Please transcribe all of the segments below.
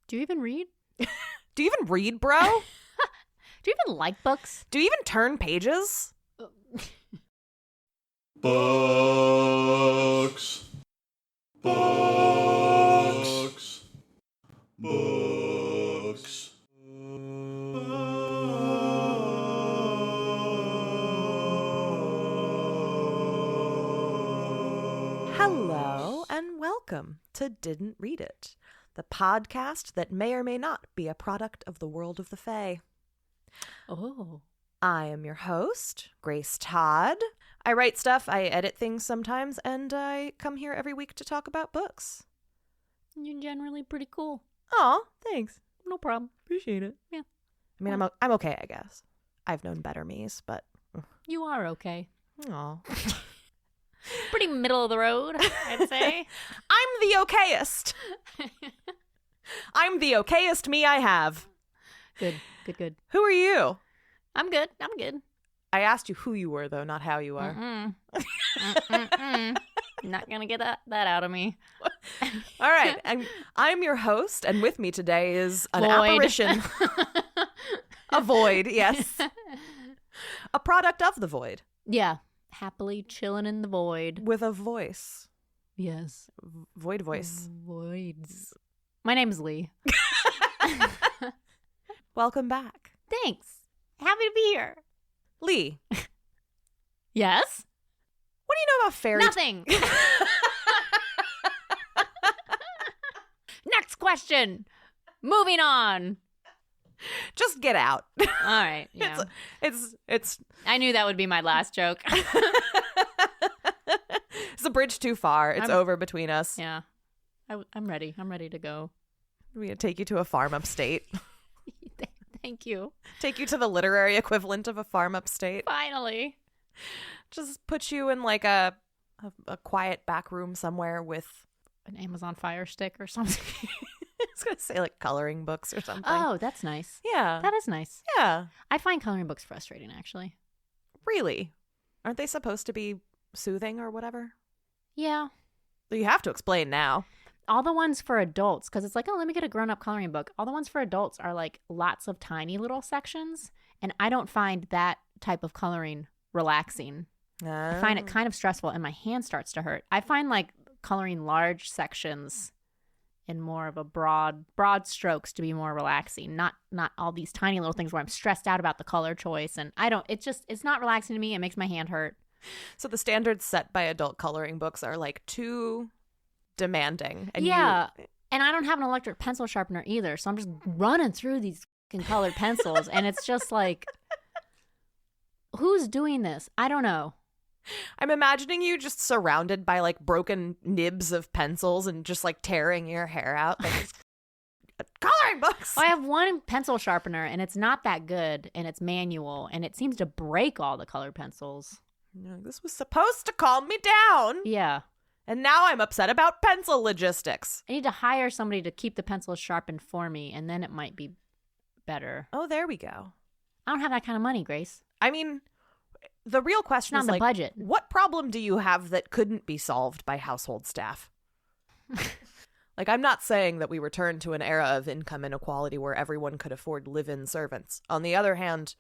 Do you even read? Do you even read, bro? Do you even like books? Do you even turn pages? Books. Books. Books. Hello and welcome to Didn't Read It, the podcast that may or may not be a product of the world of the Fae. Oh. I am your host, Grace Todd. I write stuff, I edit things sometimes, and I come here every week to talk about books. You're generally pretty cool. Aw, thanks. No problem. Appreciate it. Yeah. I mean, I'm okay, I guess. I've known better me's, but... You are okay. Aw. Pretty middle of the road, I'd say. I'm the okayest. I'm the okayest me I have. Good. Who are you? I'm good. I asked you who you were, though, not how you are. Not gonna get that out of me. All right. I'm your host, and with me today is an Void. apparition. A void, yes. A product of the void. Yeah. Happily chilling in the void. With a voice. Yes. Void voice. Voids. My name's Lee. Welcome back. Thanks. Happy to be here. Lee, Yes? what do you know about fairy Nothing. Next question. Moving on. Just get out. All right. Yeah. It's I knew that would be my last joke. It's a bridge too far. It's over between us. Yeah. I'm ready. I'm ready to go. We're going to take you to a farm upstate. Thank you. Take you to the literary equivalent of a farm upstate. Finally. Just put you in like a quiet back room somewhere with... An Amazon Fire Stick or something. I was going to say like coloring books or something. Oh, that's nice. Yeah. That is nice. Yeah. I find coloring books frustrating, actually. Really? Aren't they supposed to be soothing or whatever? Yeah. You have to explain now. All the ones for adults, because it's like, oh, let me get a grown-up coloring book. All the ones for adults are like lots of tiny little sections, and I don't find that type of coloring relaxing. I find it kind of stressful, and my hand starts to hurt. I find like coloring large sections in more of a broad strokes to be more relaxing, not all these tiny little things where I'm stressed out about the color choice, and it's not relaxing to me. It makes my hand hurt. So the standards set by adult coloring books are like too demanding. And yeah. And I don't have an electric pencil sharpener either, so I'm just running through these fucking colored pencils, and it's just like, who's doing this? I don't know. I'm imagining you just surrounded by like broken nibs of pencils and just like tearing your hair out. Like, coloring books. Well, I have one pencil sharpener, and it's not that good, and it's manual, and it seems to break all the colored pencils. This was supposed to calm me down. Yeah. And now I'm upset about pencil logistics. I need to hire somebody to keep the pencils sharpened for me, and then it might be better. Oh, there we go. I don't have that kind of money, Grace. I mean, the real question is It's not in the budget. what problem do you have that couldn't be solved by household staff? Like, I'm not saying that we return to an era of income inequality where everyone could afford live-in servants. On the other hand,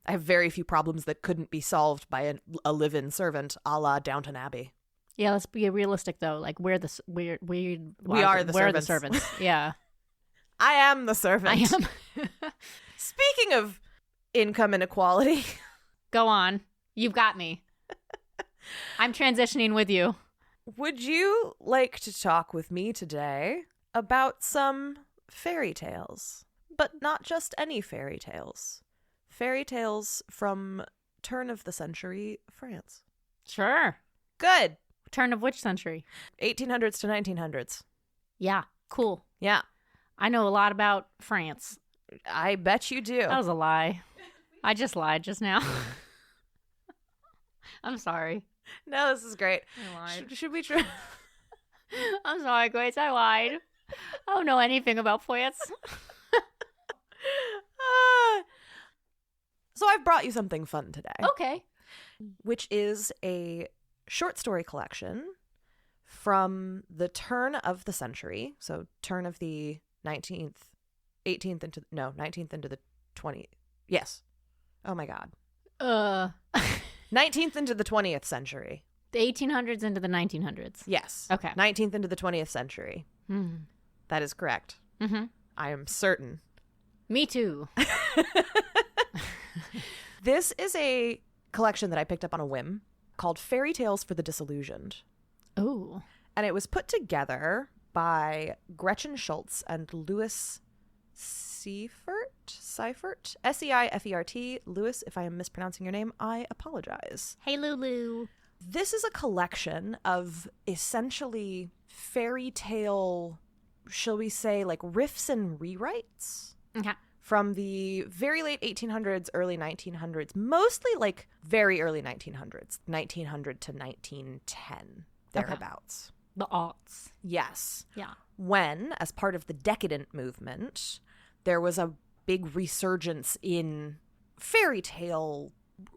I have very few problems that couldn't be solved by a live-in servant, a la Downton Abbey. Yeah, let's be realistic though. Like we are the servants. Yeah, I am the servant. I am. Speaking of income inequality, go on. You've got me. I'm transitioning with you. Would you like to talk with me today about some fairy tales? But not just any fairy tales. Fairy tales from turn of the century France. Sure. Good. Turn of which century? 1800s to 1900s. Yeah, cool. Yeah. I know a lot about France. I bet you do. That was a lie. I just lied just now. I'm sorry. No, this is great. I lied. Should we try? I'm sorry, Grace. I lied. I don't know anything about France. So I've brought you something fun today. Okay. Which is a short story collection from the turn of the century, so turn of the 19th, 18th into, no, 19th into the 20th. Yes. Oh my God. 19th into the 20th century. The 1800s into the 1900s. Yes. Okay. 19th into the 20th century. That is correct. I am certain. Me too. This is a collection that I picked up on a whim called Fairy Tales for the Disillusioned. Oh. And it was put together by Gretchen Schultz and Louis Seifert? Seifert? Louis, if I am mispronouncing your name, I apologize. Hey, Lulu. This is a collection of essentially fairy tale, shall we say, like riffs and rewrites. Okay. From the very late 1800s, early 1900s, mostly like very early 1900s, 1900 to 1910, thereabouts. Okay. The aughts. Yes. Yeah. When, as part of the Decadent movement, there was a big resurgence in fairy tale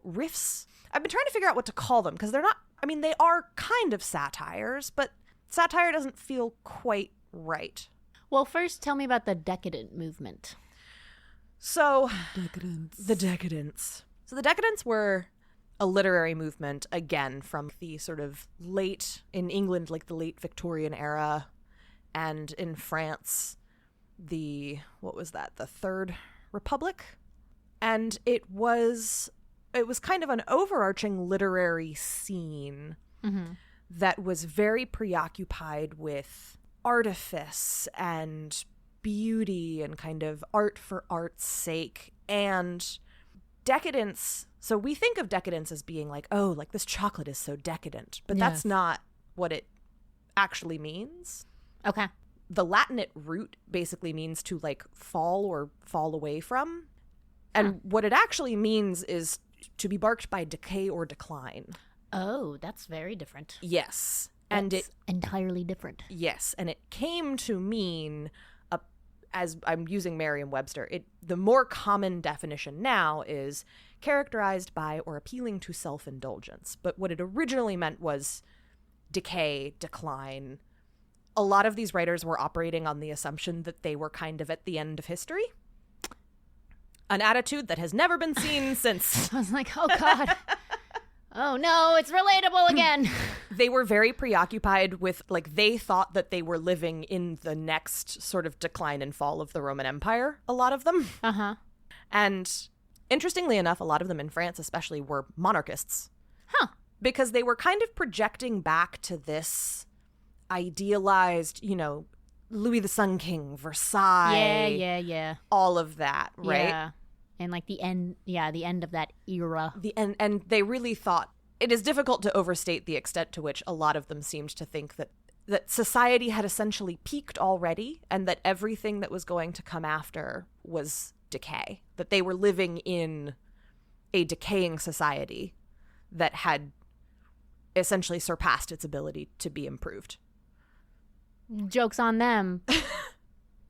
riffs. I've been trying to figure out what to call them because they're not, I mean, they are kind of satires, but satire doesn't feel quite right. Well, first tell me about the Decadent movement. So, the Decadents. So the Decadents were a literary movement, again, from the sort of late, in England, like the late Victorian era, and in France, what was that, the Third Republic? And it was kind of an overarching literary scene that was very preoccupied with artifice and beauty and kind of art for art's sake. And decadence, so we think of decadence as being like, oh, like this chocolate is so decadent, but that's not what it actually means. Okay. The Latinate root basically means to like fall or fall away from. And what it actually means is to be marked by decay or decline. Oh, that's very different. Yes. That's and it entirely different. Yes. And it came to mean, as I'm using Merriam-Webster, the more common definition now is characterized by or appealing to self-indulgence. But what it originally meant was decay, decline. A lot of these writers were operating on the assumption that they were kind of at the end of history. An attitude that has never been seen since. I was like, oh, God. Oh, no, it's relatable again. They were very preoccupied with, like, they thought that they were living in the next sort of decline and fall of the Roman Empire, a lot of them. Uh-huh. And interestingly enough, a lot of them in France especially were monarchists. Huh. Because they were kind of projecting back to this idealized, Louis the Sun King, Versailles. Yeah. All of that, right? Yeah. And like the end of that era. And they really thought, it is difficult to overstate the extent to which a lot of them seemed to think that society had essentially peaked already and that everything that was going to come after was decay. That they were living in a decaying society that had essentially surpassed its ability to be improved. Joke's on them.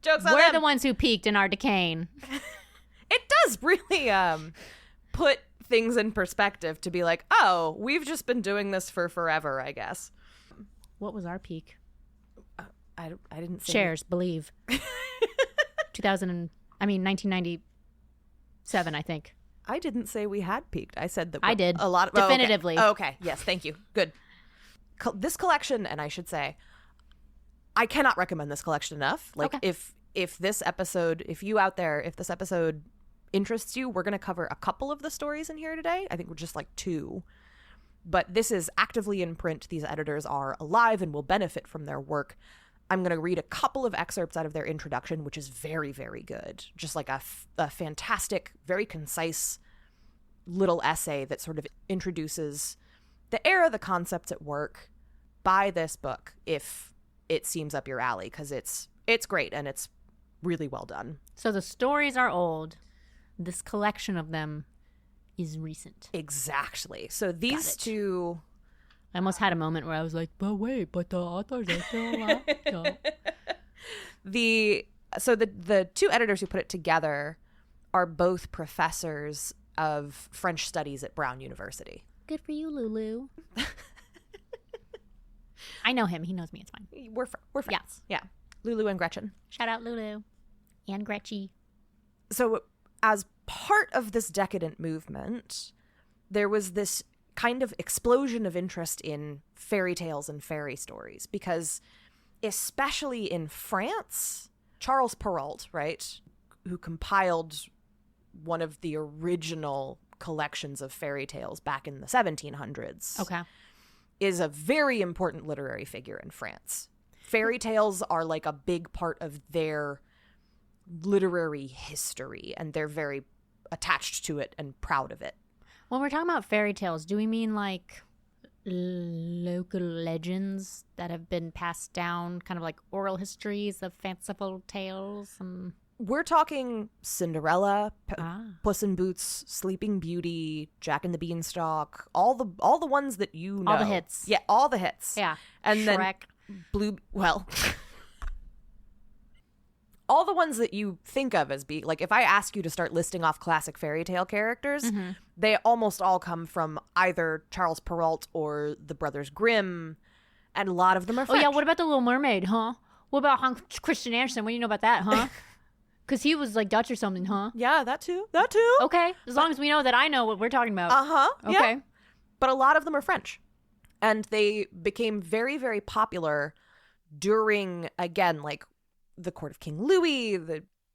Joke's on them. We're the ones who peaked and are decaying. It does really put things in perspective to be like, oh, we've just been doing this for forever, I guess. What was our peak? I didn't say shares, believe. 1997, I think. I didn't say we had peaked. I said that I did. A lot of definitively. Oh, okay. Yes, thank you. Good. This collection, and I should say, I cannot recommend this collection enough. Like, okay. if this episode interests you, we're going to cover a couple of the stories in here today. I think we're just like 2. But this is actively in print. These editors are alive and will benefit from their work. I'm going to read a couple of excerpts out of their introduction, which is very, very good. Just like a fantastic, very concise little essay that sort of introduces the era, the concepts at work. Buy this book if it seems up your alley, because it's great and it's really well done. So the stories are old. This collection of them is recent. Exactly. So these two... I almost had a moment where I was like, but wait, but the authors are still alive. So the 2 editors who put it together are both professors of French studies at Brown University. Good for you, Lulu. I know him. He knows me. It's fine. We're friends. Yeah. Lulu and Gretchen. Shout out Lulu and Gretchy. So as part of this decadent movement, there was this kind of explosion of interest in fairy tales and fairy stories because especially in France, Charles Perrault, right, who compiled one of the original collections of fairy tales back in the 1700s, Okay. is a very important literary figure in France. Fairy tales are like a big part of their literary history, and they're very attached to it and proud of it. When we're talking about fairy tales, do we mean like local legends that have been passed down, kind of like oral histories of fanciful tales? And We're talking Cinderella, Puss in Boots, Sleeping Beauty, Jack and the Beanstalk, all the ones that you know. All the hits. Yeah, all the hits. Yeah. And Shrek. then all the ones that you think of as being, like, if I ask you to start listing off classic fairy tale characters, they almost all come from either Charles Perrault or the Brothers Grimm, and a lot of them are French. Oh, yeah, what about The Little Mermaid, huh? What about Hans Christian Andersen? What do you know about that, huh? Because he was, like, Dutch or something, huh? Yeah, that too. Okay, as long as we know that I know what we're talking about. Uh-huh, Okay. yeah. But a lot of them are French. And they became very, very popular during, again, like, the court of King Louis,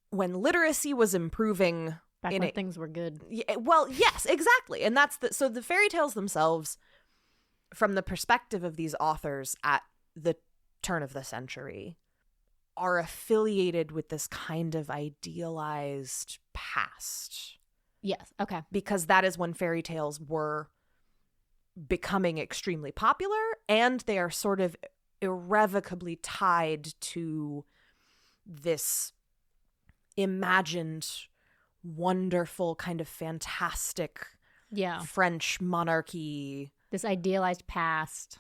when literacy was improving. Back when things were good. Yeah, well, yes, exactly. And so the fairy tales themselves, from the perspective of these authors at the turn of the century, are affiliated with this kind of idealized past. Yes, okay. Because that is when fairy tales were becoming extremely popular, and they are sort of irrevocably tied to this imagined, wonderful, kind of fantastic French monarchy. This idealized past.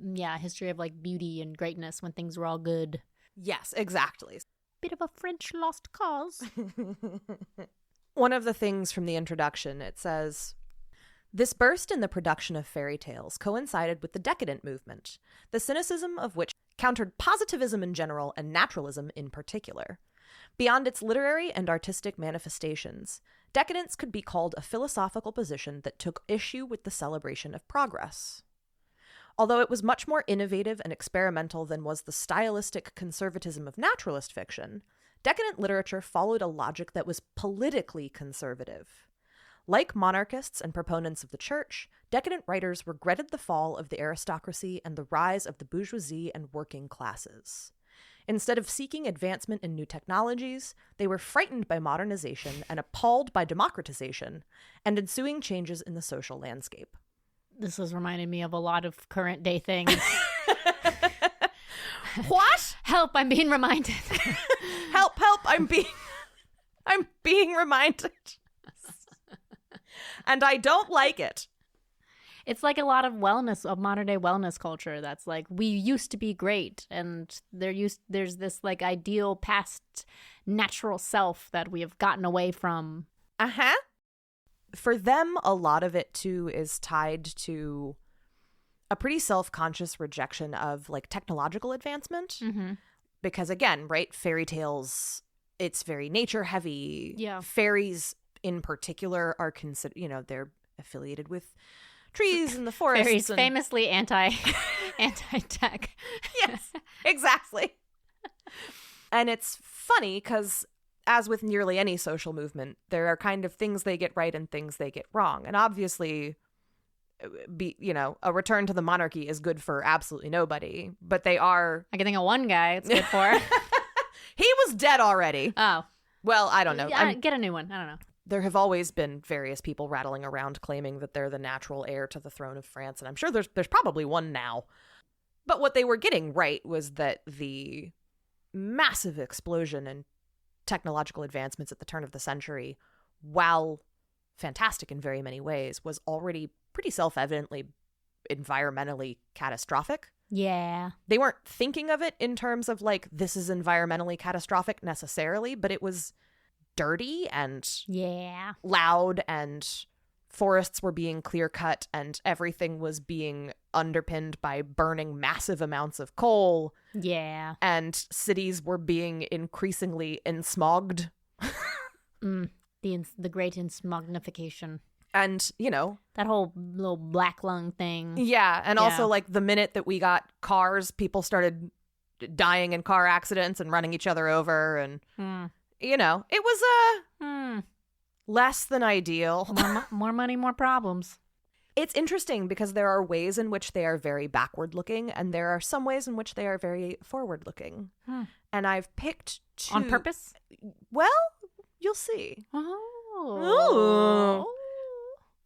Yeah, history of like beauty and greatness when things were all good. Yes, exactly. Bit of a French lost cause. One of the things from the introduction, it says, this burst in the production of fairy tales coincided with the decadent movement, the cynicism of which countered positivism in general and naturalism in particular. Beyond its literary and artistic manifestations, decadence could be called a philosophical position that took issue with the celebration of progress. Although it was much more innovative and experimental than was the stylistic conservatism of naturalist fiction, decadent literature followed a logic that was politically conservative. Like monarchists and proponents of the church, decadent writers regretted the fall of the aristocracy and the rise of the bourgeoisie and working classes. Instead of seeking advancement in new technologies, they were frightened by modernization and appalled by democratization and ensuing changes in the social landscape. This was reminding me of a lot of current day things. What? Help, I'm being reminded. Help, I'm being reminded. And I don't like it. It's like a lot of modern day wellness culture that's like, we used to be great, and there's this like ideal past natural self that we have gotten away from. Uh-huh. For them, a lot of it too is tied to a pretty self-conscious rejection of like technological advancement. Mm-hmm. Because again, right, fairy tales, it's very nature heavy. Yeah. Fairies in particular are considered, they're affiliated with trees in the forest. Fairies famously anti-tech. Yes, exactly. And it's funny because, as with nearly any social movement, there are kind of things they get right and things they get wrong. And obviously, a return to the monarchy is good for absolutely nobody. But they are... I can think of one guy it's good for. He was dead already. Oh. Well, I don't know. Get a new one. I don't know. There have always been various people rattling around claiming that they're the natural heir to the throne of France, and I'm sure there's probably one now. But what they were getting right was that the massive explosion in technological advancements at the turn of the century, while fantastic in very many ways, was already pretty self-evidently environmentally catastrophic. Yeah. They weren't thinking of it in terms of like, this is environmentally catastrophic necessarily, but it was dirty and loud, and forests were being clear cut, and everything was being underpinned by burning massive amounts of coal. Yeah. And cities were being increasingly ensmogged. The great ensmognification. And, you know, that whole little black lung thing. Yeah. And also, like, the minute that we got cars, people started dying in car accidents and running each other over. And, you know, it was less than ideal. More money, more problems. It's interesting because there are ways in which they are very backward looking, and there are some ways in which they are very forward looking. And I've picked two. On purpose? Well, you'll see. Oh.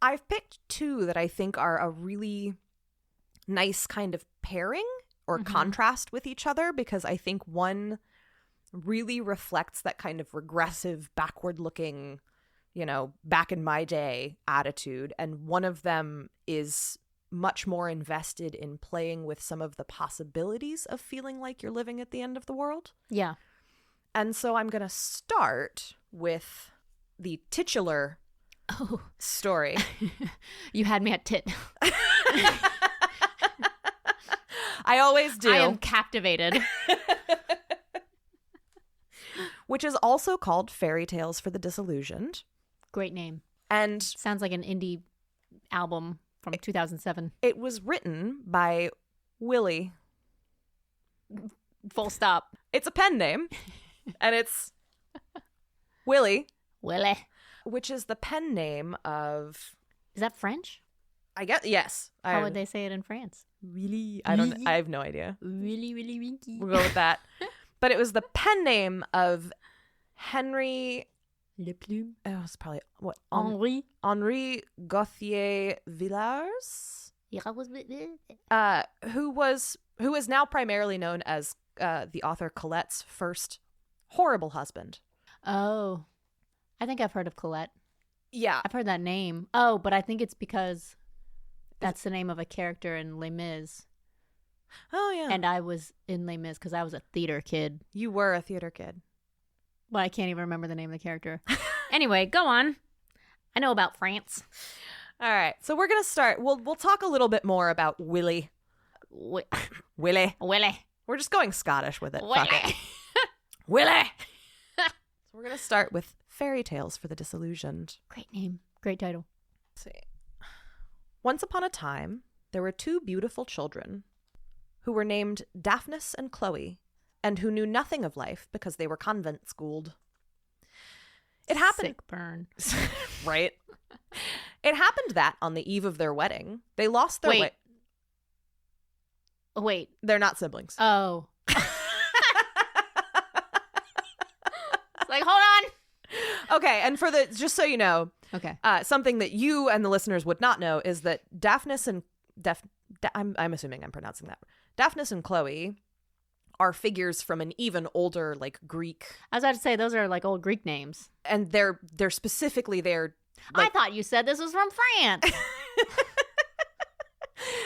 I've picked two that I think are a really nice kind of pairing or contrast with each other, because I think one really reflects that kind of regressive, backward-looking, you know, back in my day attitude. And one of them is much more invested in playing with some of the possibilities of feeling like you're living at the end of the world. Yeah. And so I'm going to start with the titular story. You had me at tit. I always do. I am captivated. Which is also called Fairy Tales for the Disillusioned. Great name. And sounds like an indie album from 2007. It was written by Willie. Full stop. It's a pen name. And it's Willie. Willie. Which is the pen name of... Is that French? I guess, yes. How would they say it in France? Really? I have no idea. Really, really winky. We'll go with that. But it was the pen name of Henry... Le Plume. Oh, it's probably... What? Henri Gauthier Villars? Who is now primarily known as the author Colette's first horrible husband. Oh. I think I've heard of Colette. Yeah. I've heard that name. Oh, but I think it's because that's the name of a character in Les Mis. Oh, yeah. And I was in Les Mis because I was a theater kid. You were a theater kid. But I can't even remember the name of the character. Anyway, go on. I know about France. All right. So we're going to start. We'll talk a little bit more about Willie. Willie. We're just going Scottish with it. Fuck it. Willie. So we're going to start with Fairy Tales for the Disillusioned. Great name. Great title. Let's see. Once upon a time, there were two beautiful children who were named Daphnis and Chloe, and who knew nothing of life because they were convent schooled. It happened. Sick burn. Right? It happened that on the eve of their wedding, they lost their way. Wait. They're not siblings. Oh. It's like, hold on. Okay, and just so you know, okay, something that you and the listeners would not know is that Daphnis and I'm assuming I'm pronouncing that. Daphnis and Chloe are figures from an even older, like, Greek. I was about to say those are like old Greek names, and they're specifically there. Like, I thought you said this was from France.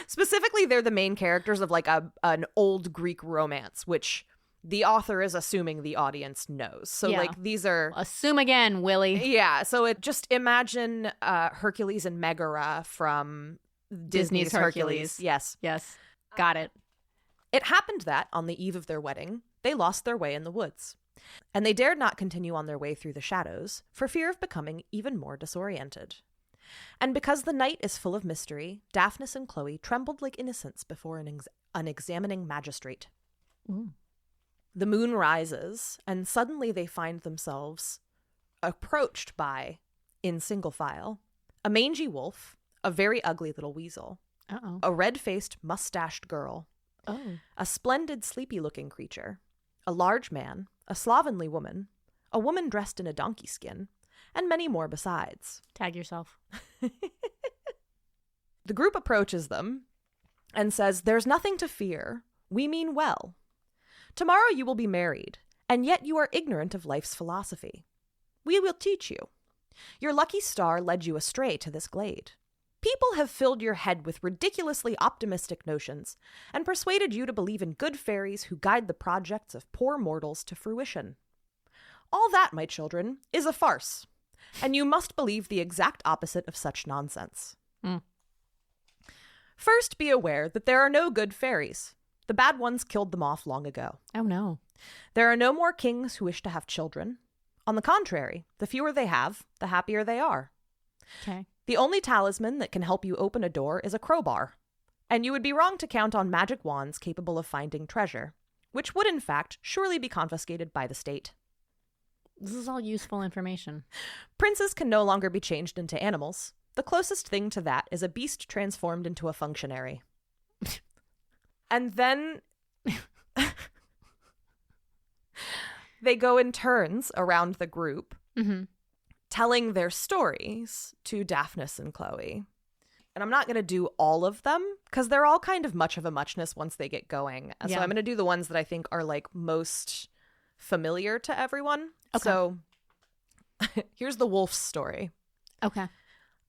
Specifically, they're the main characters of like an old Greek romance, which the author is assuming the audience knows. So like these are... Assume again, Willie. Yeah, so just imagine Hercules and Megara from Disney's Hercules. Yes. Got it. It happened that, on the eve of their wedding, they lost their way in the woods. And they dared not continue on their way through the shadows, for fear of becoming even more disoriented. And because the night is full of mystery, Daphnis and Chloe trembled like innocents before an examining magistrate. Ooh. The moon rises, and suddenly they find themselves approached by, in single file, a mangy wolf, a very ugly little weasel, a red-faced, mustached girl, a splendid, sleepy-looking creature, a large man, a slovenly woman, a woman dressed in a donkey skin, and many more besides. Tag yourself. The group approaches them and says, "There's nothing to fear. We mean well. Tomorrow you will be married, and yet you are ignorant of life's philosophy. We will teach you. Your lucky star led you astray to this glade. People have filled your head with ridiculously optimistic notions and persuaded you to believe in good fairies who guide the projects of poor mortals to fruition. All that, my children, is a farce, and you must believe the exact opposite of such nonsense. First, be aware that there are no good fairies. The bad ones killed them off long ago. Oh, no. There are no more kings who wish to have children. On the contrary, the fewer they have, the happier they are. Okay. The only talisman that can help you open a door is a crowbar. And you would be wrong to count on magic wands capable of finding treasure, which would in fact surely be confiscated by the state. This is all useful information. Princes can no longer be changed into animals. The closest thing to that is a beast transformed into a functionary. And then they go in turns around the group, telling their stories to Daphnis and Chloe. And I'm not going to do all of them because they're all kind of much of a muchness once they get going. Yeah. So I'm going to do the ones that I think are like most familiar to everyone. Okay. So here's the wolf's story. Okay.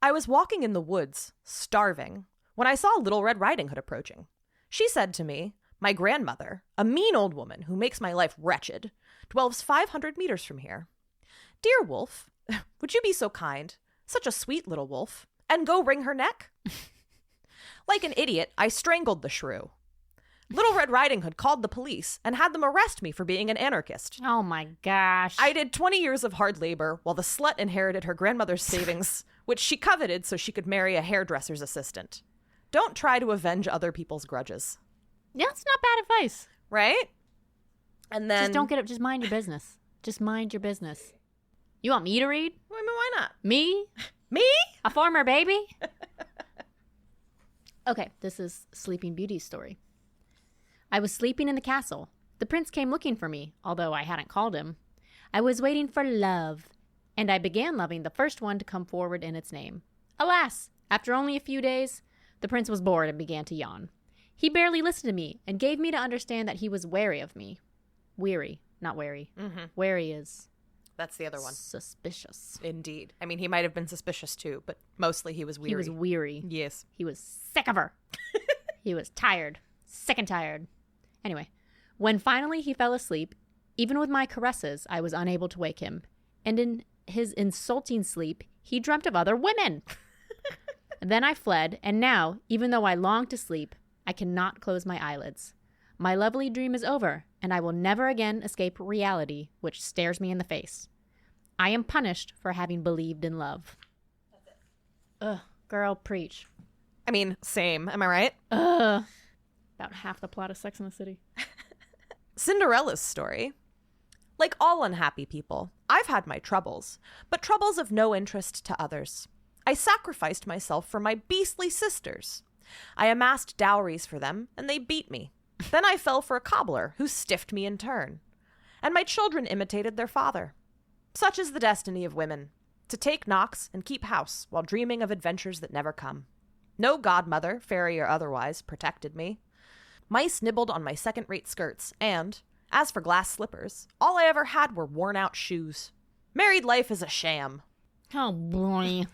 I was walking in the woods, starving, when I saw Little Red Riding Hood approaching. She said to me, "My grandmother, a mean old woman who makes my life wretched, dwells 500 meters from here. Dear wolf, would you be so kind, such a sweet little wolf, and go wring her neck?" Like an idiot, I strangled the shrew. Little Red Riding Hood called the police and had them arrest me for being an anarchist. Oh my gosh. I did 20 years of hard labor while the slut inherited her grandmother's savings, which she coveted so she could marry a hairdresser's assistant. Don't try to avenge other people's grudges. Yeah, it's not bad advice. Right? And then... Just don't get it. Just mind your business. Just mind your business. You want me to read? I mean, why not? Me? Me? A former baby? Okay, this is Sleeping Beauty's story. I was sleeping in the castle. The prince came looking for me, although I hadn't called him. I was waiting for love, and I began loving the first one to come forward in its name. Alas, after only a few days, the prince was bored and began to yawn. He barely listened to me and gave me to understand that he was wary of me. Weary, not wary. Mm-hmm. Wary is... That's the other one. Suspicious. Indeed. I mean, he might have been suspicious too, but mostly he was weary. He was weary. Yes. He was sick of her. He was tired. Sick and tired. Anyway, when finally he fell asleep, even with my caresses, I was unable to wake him. And in his insulting sleep, he dreamt of other women. Then I fled, and now, even though I long to sleep, I cannot close my eyelids. My lovely dream is over, and I will never again escape reality, which stares me in the face. I am punished for having believed in love. That's it. Ugh, girl, preach. I mean, same. Am I right? Ugh. About half the plot of Sex and the City. Cinderella's story. Like all unhappy people, I've had my troubles, but troubles of no interest to others. I sacrificed myself for my beastly sisters. I amassed dowries for them, and they beat me. Then I fell for a cobbler who stiffed me in turn. And my children imitated their father. Such is the destiny of women, to take knocks and keep house while dreaming of adventures that never come. No godmother, fairy or otherwise, protected me. Mice nibbled on my second-rate skirts, and, as for glass slippers, all I ever had were worn-out shoes. Married life is a sham. Oh, boy.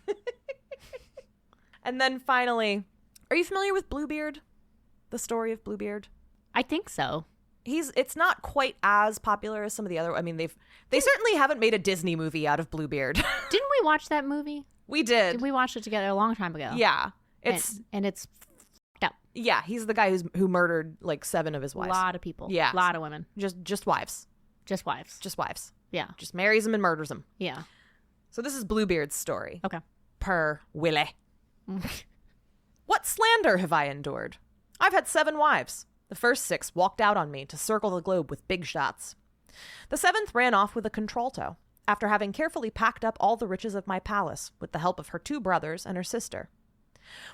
And then finally, are you familiar with Bluebeard? The story of Bluebeard? I think so. It's not quite as popular as some of the other. I mean, they certainly haven't made a Disney movie out of Bluebeard. Didn't we watch that movie? We did. We watched it together a long time ago. Yeah. It's f***ed up. Yeah, he's the guy who murdered like 7 of his wives. A lot of people. Yeah. A lot of women. Just wives. Just wives. Just wives. Yeah. Just marries them and murders them. Yeah. So this is Bluebeard's story. Okay. Per Willie. What slander have I endured? I've had 7 wives. The first 6 walked out on me to circle the globe with big shots. The 7th ran off with a contralto, after having carefully packed up all the riches of my palace with the help of her 2 brothers and her sister.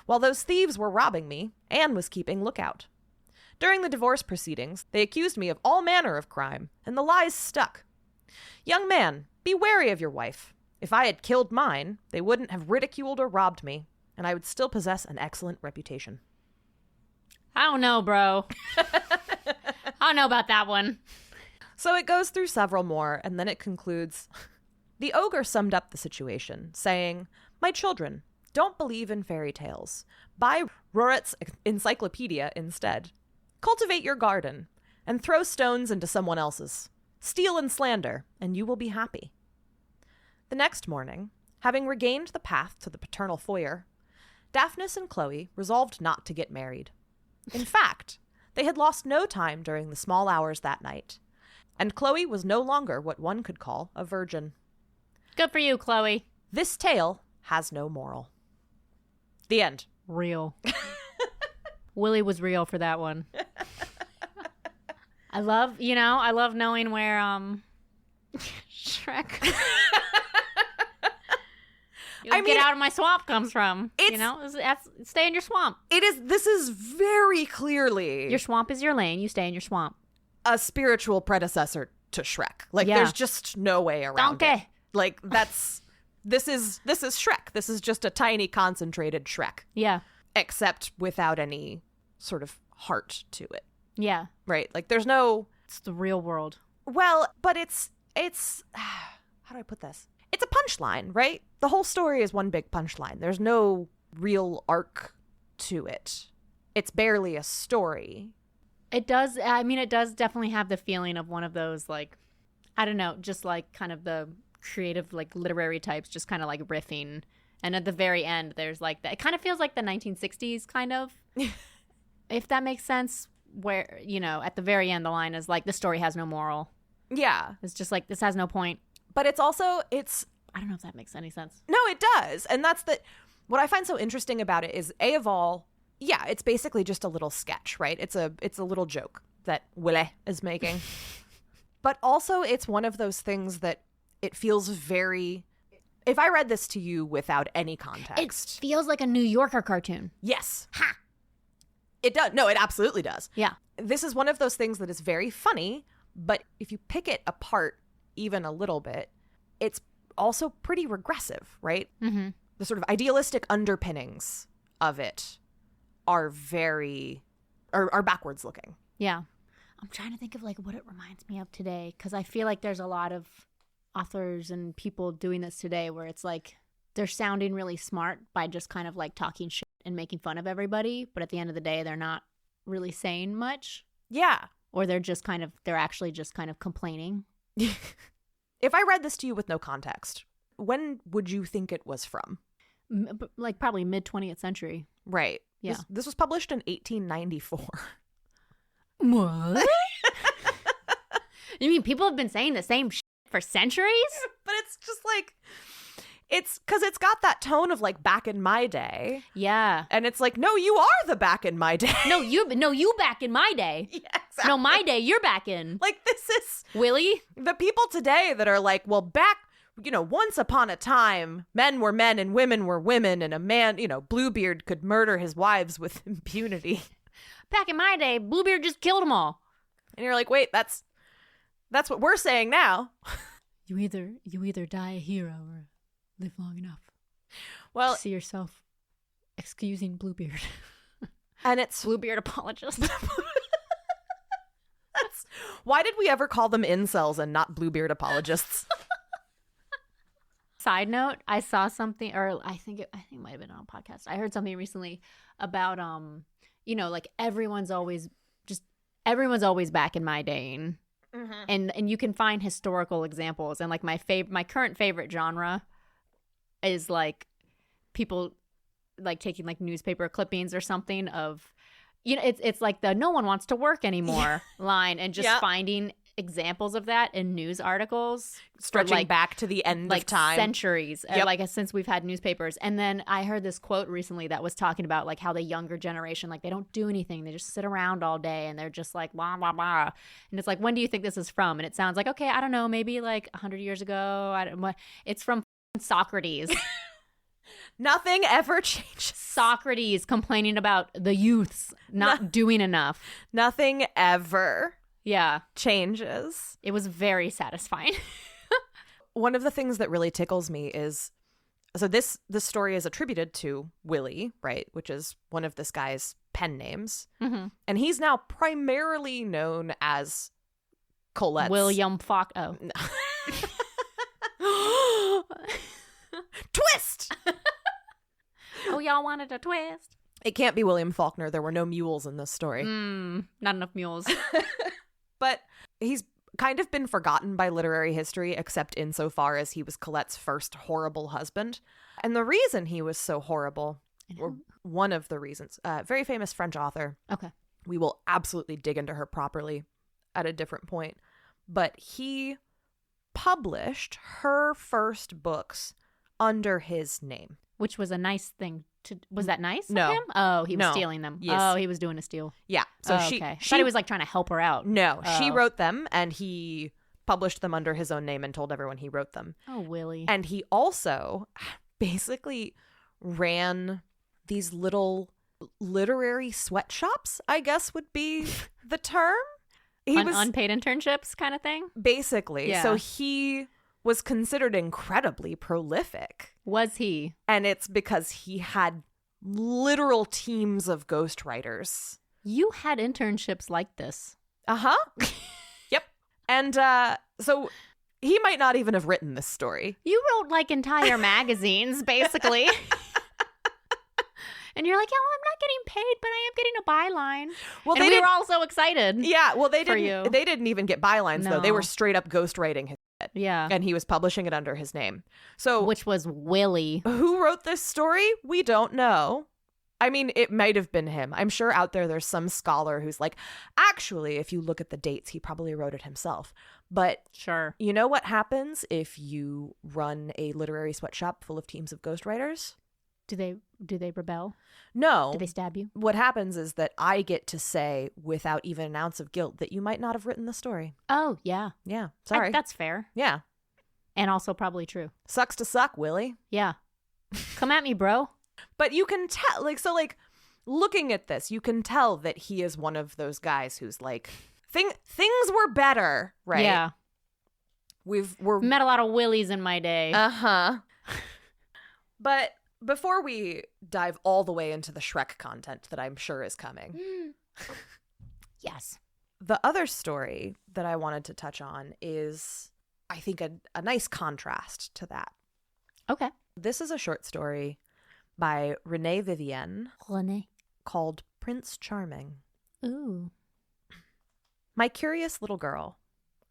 While those thieves were robbing me, Anne was keeping lookout. During the divorce proceedings, they accused me of all manner of crime, and the lies stuck. Young man, be wary of your wife. If I had killed mine, they wouldn't have ridiculed or robbed me, and I would still possess an excellent reputation. I don't know, bro. I don't know about that one. So it goes through several more, and then it concludes. The ogre summed up the situation, saying, "My children, don't believe in fairy tales. Buy Ruret's encyclopedia instead. Cultivate your garden, and throw stones into someone else's. Steal and slander, and you will be happy." The next morning, having regained the path to the paternal foyer, Daphnis and Chloe resolved not to get married. In fact, they had lost no time during the small hours that night, and Chloe was no longer what one could call a virgin. Good for you, Chloe. This tale has no moral. The end. Real. Willie was real for that one. I love knowing where Shrek get out of my swamp comes from. Stay in your swamp. This is very clearly your swamp is your lane. You stay in your swamp. A spiritual predecessor to Shrek. Like there's just no way around it. Like this is Shrek. This is just a tiny concentrated Shrek. Yeah. Except without any sort of heart to it. Yeah. Right? Like there's no... It's the real world. Well, but it's how do I put this? It's a punchline, right? The whole story is one big punchline. There's no real arc to it. It's barely a story. It does definitely have the feeling of one of those, like, I don't know, just like kind of the creative, like, literary types just kind of like riffing. And at the very end, there's like that. It kind of feels like the 1960s kind of, if that makes sense, where, at the very end, the line is like, the story has no moral. Yeah. It's just like, this has no point. But it's also, I don't know if that makes any sense. No, it does. And that's what I find so interesting about it is, A of all, yeah, it's basically just a little sketch, right? It's a little joke that Willie is making. But also it's one of those things that it feels very... If I read this to you without any context... It feels like a New Yorker cartoon. Yes. Ha! It does. No, it absolutely does. Yeah. This is one of those things that is very funny, but if you pick it apart even a little bit, it's also pretty regressive, right? Mm-hmm. The sort of idealistic underpinnings of it are are backwards looking. Yeah. I'm trying to think of like what it reminds me of today, because I feel like there's a lot of authors and people doing this today where it's like they're sounding really smart by just kind of like talking shit and making fun of everybody, but at the end of the day they're not really saying much. Yeah. Or they're actually just kind of complaining. If I read this to you with no context, when would you think it was from? Like probably mid 20th century. Right. Yeah. This was published in 1894. What? You mean people have been saying the same shit for centuries? But it's just like, it's because it's got that tone of like back in my day. Yeah. And it's like, no, you are the back in my day. No, you back in my day. Yeah, exactly. No, my day, you're back in. Like this is... Willie? The people today that are like, well, back, once upon a time, men were men and women were women, and a man, Bluebeard could murder his wives with impunity. Back in my day, Bluebeard just killed them all. And you're like, wait, that's what we're saying now. You either die a hero or live long enough. Well, to see yourself excusing Bluebeard. And it's Bluebeard apologist. Why did we ever call them incels and not Bluebeard apologists? Side note, I saw something, or I think it might have been on a podcast. I heard something recently about like everyone's always back in my day. Mm-hmm. And you can find historical examples, and like my current favorite genre is like people like taking like newspaper clippings or something of it's like the no one wants to work anymore line, and just finding examples of that in news articles stretching back to the end of time, centuries, like since we've had newspapers. And then I heard this quote recently that was talking about like how the younger generation, like they don't do anything, they just sit around all day and they're just like blah blah blah. And it's like, when do you think this is from? And it sounds like, okay, I don't know, maybe like 100 years ago. It's from Socrates. Nothing ever changes. Socrates complaining about the youths not doing enough. Nothing ever changes. It was very satisfying. One of the things that really tickles me is, so this story is attributed to Willie, right, which is one of this guy's pen names. Mm-hmm. And he's now primarily known as Colette's William Falk. Oh. Twist! Oh, y'all wanted a twist? It can't be William Faulkner. There were no mules in this story. Not enough mules. But he's kind of been forgotten by literary history, except insofar as he was Colette's first horrible husband. And the reason he was so horrible or one of the reasons. Very famous French author. Okay. We will absolutely dig into her properly at a different point. But he published her first books under his name. Which was a nice thing to... Was that nice No. of him? Oh, he was No. stealing them. Yes. Oh, he was doing a steal. Yeah. So okay. I thought he was like trying to help her out. No, she Oh. wrote them and he published them under his own name and told everyone he wrote them. Oh, Willie. And he also basically ran these little literary sweatshops, I guess would be the term. He was unpaid internships kind of thing? basically. Yeah. So he was considered incredibly prolific. Was he? And it's because he had literal teams of ghostwriters. You had internships like this. Uh-huh. Yep. And so he might not even have written this story. You wrote like entire magazines, basically. And you're like, yeah, well, I'm not getting paid, but I am getting a byline. Well, and we were all so excited. Yeah, well, they for didn't. you. They didn't even get bylines though. They No. were straight up ghostwriting his shit, Yeah. and he was publishing it under his name. So, Which was Willie. who wrote this story? We don't know. I mean, it might have been him. I'm sure out there's some scholar who's like, actually, if you look at the dates, he probably wrote it himself. But Sure. you know what happens if you run a literary sweatshop full of teams of ghostwriters? Do they rebel? No. Do they stab you? What happens is that I get to say, without even an ounce of guilt, that you might not have written the story. Oh, yeah. Yeah. Sorry. That's fair. Yeah. And also probably true. Sucks to suck, Willie. Yeah. Come at me, bro. But you can tell, looking at this, you can tell that he is one of those guys who's like, things were better, right? Yeah. We're Met a lot of Willies in my day. Uh-huh. But before we dive all the way into the Shrek content that I'm sure is coming. Yes. The other story that I wanted to touch on is, I think, a nice contrast to that. Okay. This is a short story by Renee Vivien Renee. called Prince Charming. Ooh. My curious little girl,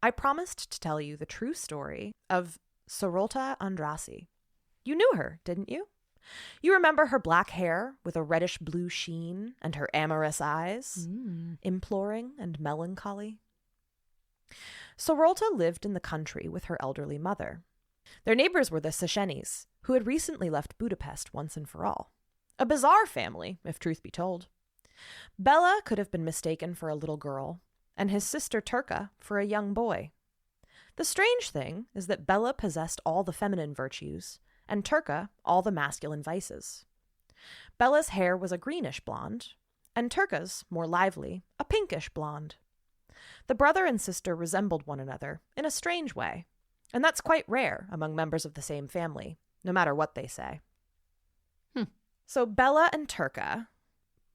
I promised to tell you the true story of Sorolta Andrasi. You knew her, didn't you? You remember her black hair with a reddish-blue sheen and her amorous eyes, imploring and melancholy? Sorolta lived in the country with her elderly mother. Their neighbors were the Seshenis, who had recently left Budapest once and for all. A bizarre family, if truth be told. Bella could have been mistaken for a little girl, and his sister Turka for a young boy. The strange thing is that Bella possessed all the feminine virtues, and Turka all the masculine vices. Bella's hair was a greenish blonde, and Turka's, more lively, a pinkish blonde. The brother and sister resembled one another in a strange way, and that's quite rare among members of the same family, no matter what they say. So Bella and Turka,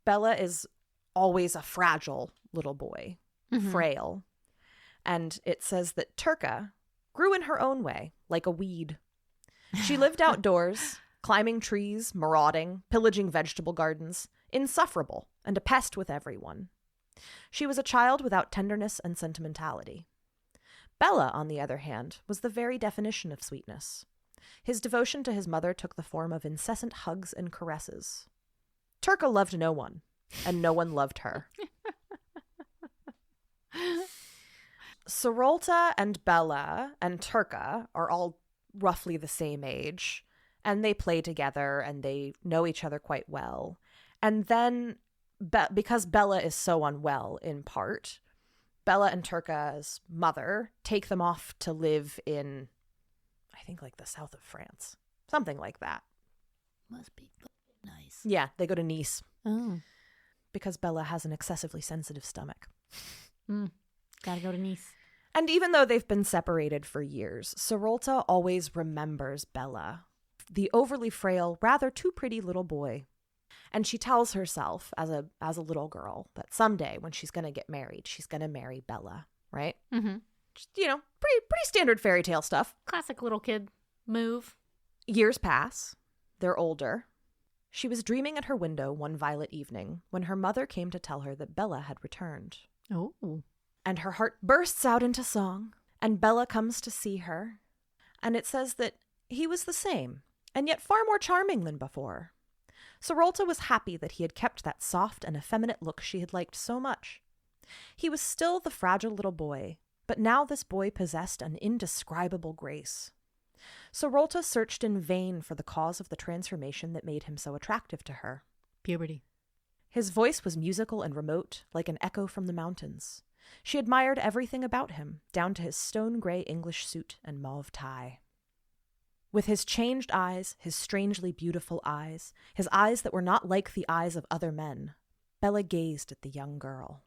Bella is always a fragile little boy, frail, and it says that Turka grew in her own way, like a weed. She lived outdoors, climbing trees, marauding, pillaging vegetable gardens, insufferable and a pest with everyone. She was a child without tenderness and sentimentality. Bella, on the other hand, was the very definition of sweetness. His devotion to his mother took the form of incessant hugs and caresses. Turka loved no one, and no one loved her. Sorolta and Bella and Turka are all roughly the same age, and they play together and they know each other quite well. And then, because Bella is so unwell in part, Bella and Turka's mother take them off to live in, I think, like the south of France. Something like that. Must be nice. Yeah, they go to Nice. Oh. Because Bella has an excessively sensitive stomach. Gotta go to Nice. And even though they've been separated for years, Sorolta always remembers Bella, the overly frail, rather too pretty little boy. And she tells herself as a little girl that someday when she's going to get married, she's going to marry Bella, right? Mm-hmm. Just, pretty standard fairy tale stuff. Classic little kid move. Years pass. They're older. She was dreaming at her window one violet evening when her mother came to tell her that Bella had returned. Oh. And her heart bursts out into song, and Bella comes to see her. And it says that he was the same, and yet far more charming than before. Sorolta was happy that he had kept that soft and effeminate look she had liked so much. He was still the fragile little boy, but now this boy possessed an indescribable grace. Sorolta searched in vain for the cause of the transformation that made him so attractive to her. Puberty. His voice was musical and remote, like an echo from the mountains. She admired everything about him, down to his stone-gray English suit and mauve tie. With his changed eyes, his strangely beautiful eyes, his eyes that were not like the eyes of other men, Bella gazed at the young girl.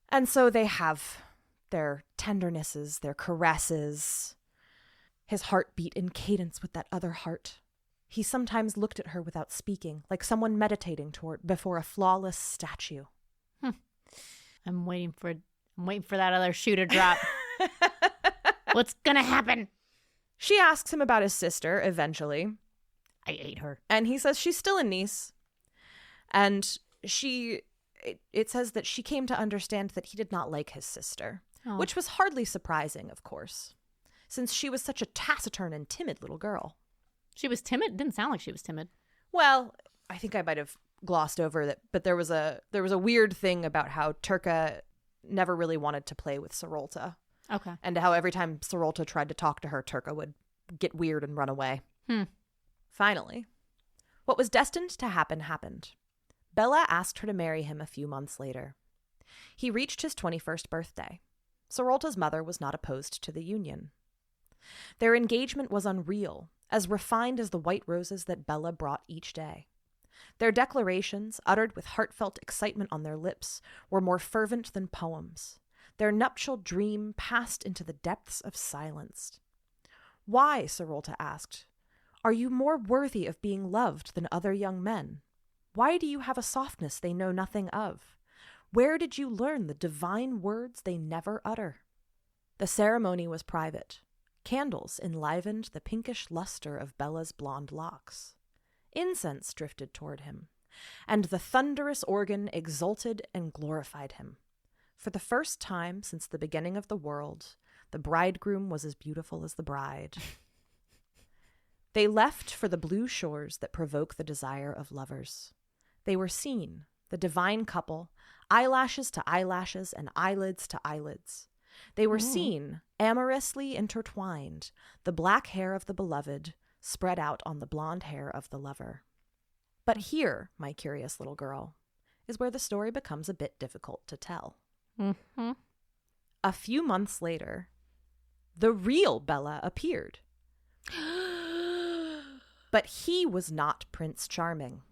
And so they have their tendernesses, their caresses. His heart beat in cadence with that other heart. He sometimes looked at her without speaking, like someone meditating before a flawless statue. I'm waiting for that other shoe to drop. What's gonna happen? She asks him about his sister, eventually. I ate her. And he says she's still in Nice. And it says that she came to understand that he did not like his sister, which was hardly surprising, of course, since she was such a taciturn and timid little girl. She was timid? Didn't sound like she was timid. Well, I think I might have glossed over that, but there was a weird thing about how Turka never really wanted to play with Sorolta. Okay. And how every time Sorolta tried to talk to her, Turka would get weird and run away. Finally, what was destined to happen happened. Bella asked her to marry him a few months later. He reached his 21st birthday. Sorolta's mother was not opposed to the union. Their engagement was unreal, as refined as the white roses that Bella brought each day. Their declarations, uttered with heartfelt excitement on their lips, were more fervent than poems. Their nuptial dream passed into the depths of silence. Why, Sorolta asked, are you more worthy of being loved than other young men? Why do you have a softness they know nothing of? Where did you learn the divine words they never utter? The ceremony was private. Candles enlivened the pinkish luster of Bella's blonde locks. Incense drifted toward him, and the thunderous organ exulted and glorified him. For the first time since the beginning of the world, the bridegroom was as beautiful as the bride. They left for the blue shores that provoke the desire of lovers. They were seen, the divine couple, eyelashes to eyelashes and eyelids to eyelids. They were seen, amorously intertwined, the black hair of the beloved spread out on the blonde hair of the lover. But here, my curious little girl, is where the story becomes a bit difficult to tell. A few months later, the real Bella appeared. But he was not Prince Charming.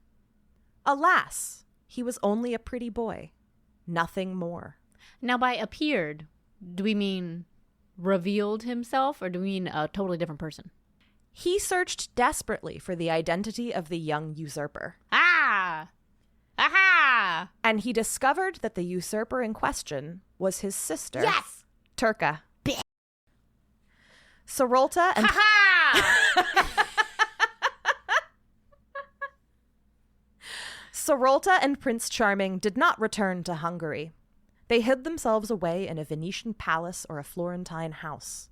Alas, he was only a pretty boy, nothing more. Now, by appeared, do we mean revealed himself, or do we mean a totally different person? He searched desperately for the identity of the young usurper. Ah! Aha! And he discovered that the usurper in question was his sister. Yes! Turka. Sorolta and... Sorolta and Prince Charming did not return to Hungary. They hid themselves away in a Venetian palace or a Florentine house.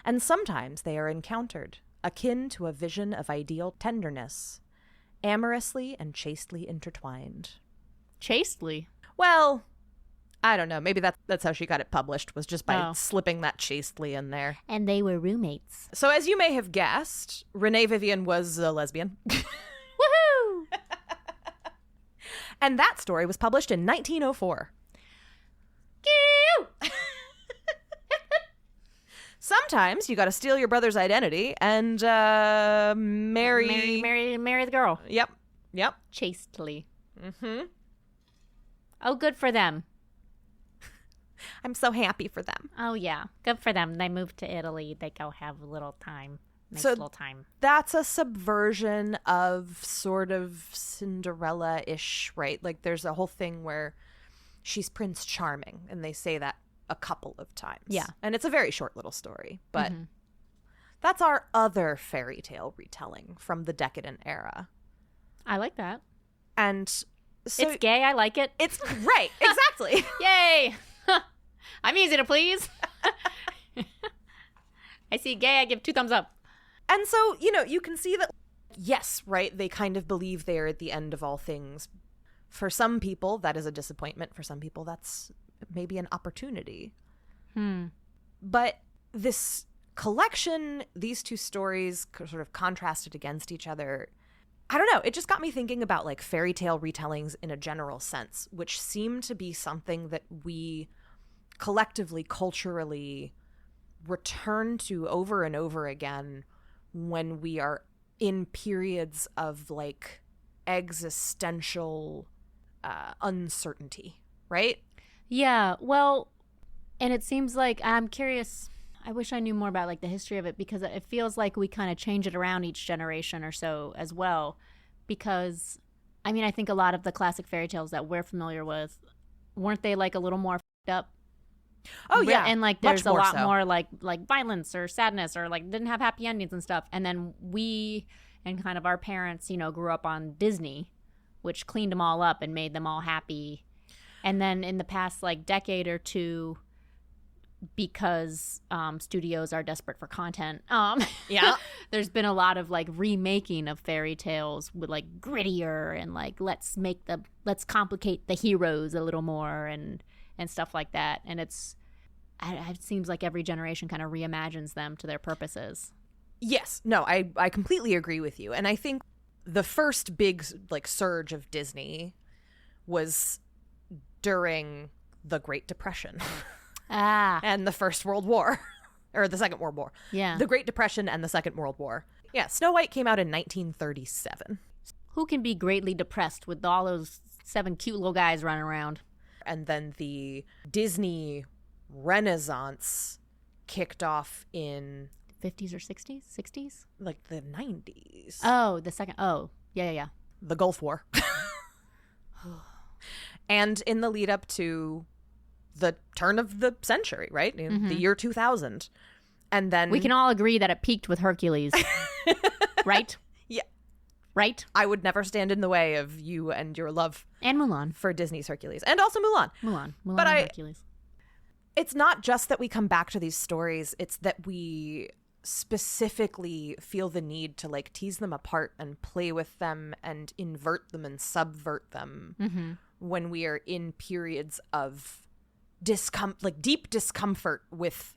And sometimes they are encountered, akin to a vision of ideal tenderness, amorously and chastely intertwined. Chastely? Well, I don't know. Maybe that's how she got it published, was just by slipping that chastely in there. And they were roommates. So as you may have guessed, Renee Vivien was a lesbian. Woohoo! And that story was published in 1904. Sometimes you got to steal your brother's identity and marry the girl. Yep. Chastely. Oh, good for them. I'm so happy for them. Oh yeah, good for them. They moved to Italy. They go have a little time. Little time. That's a subversion of sort of Cinderella-ish, right? Like there's a whole thing where she's Prince Charming, and they say that a couple of times. Yeah. And it's a very short little story, but that's our other fairy tale retelling from the Decadent era. I like that. And so it's gay. I like it. It's right. Exactly. Yay. I'm easy to please. I see gay. I give 2 thumbs up. And so, you can see that yes, right, they kind of believe they are at the end of all things. For some people, that is a disappointment. For some people, that's maybe an opportunity. But this collection, these two stories sort of contrasted against each other, I don't know, it just got me thinking about like fairy tale retellings in a general sense, which seem to be something that we collectively, culturally return to over and over again when we are in periods of like existential uncertainty, right? Yeah, well, and it seems like, I'm curious, I wish I knew more about like the history of it, because it feels like we kind of change it around each generation or so as well, because I mean, I think a lot of the classic fairy tales that we're familiar with, weren't they like a little more f***ed up? Oh yeah, and like there's a lot so. more like violence or sadness or like didn't have happy endings and stuff. And then we and kind of our parents, you know, grew up on Disney, which cleaned them all up and made them all happy. And then in the past like decade or two, because studios are desperate for content, yeah, there's been a lot of like remaking of fairy tales with like grittier and like let's complicate the heroes a little more and stuff like that. And it seems like every generation kind of reimagines them to their purposes. Yes. No, I completely agree with you. And I think the first big like surge of Disney was during the Great Depression. And the First World War. Or the Second World War. Yeah. The Great Depression and the Second World War. Yeah, Snow White came out in 1937. Who can be greatly depressed with all those 7 cute little guys running around? And then the Disney Renaissance kicked off in 50s or 60s? 60s? like the 90s. Oh, the second. Oh, yeah. The Gulf War. And in the lead up to the turn of the century, right? In the year 2000. And then we can all agree that it peaked with Hercules. Right? Yeah. Right? I would never stand in the way of you and your love. And Mulan. For Disney's Hercules. And also Mulan. Mulan but and Hercules. It's not just that we come back to these stories. It's that we specifically feel the need to like tease them apart and play with them and invert them and subvert them when we are in periods of deep discomfort with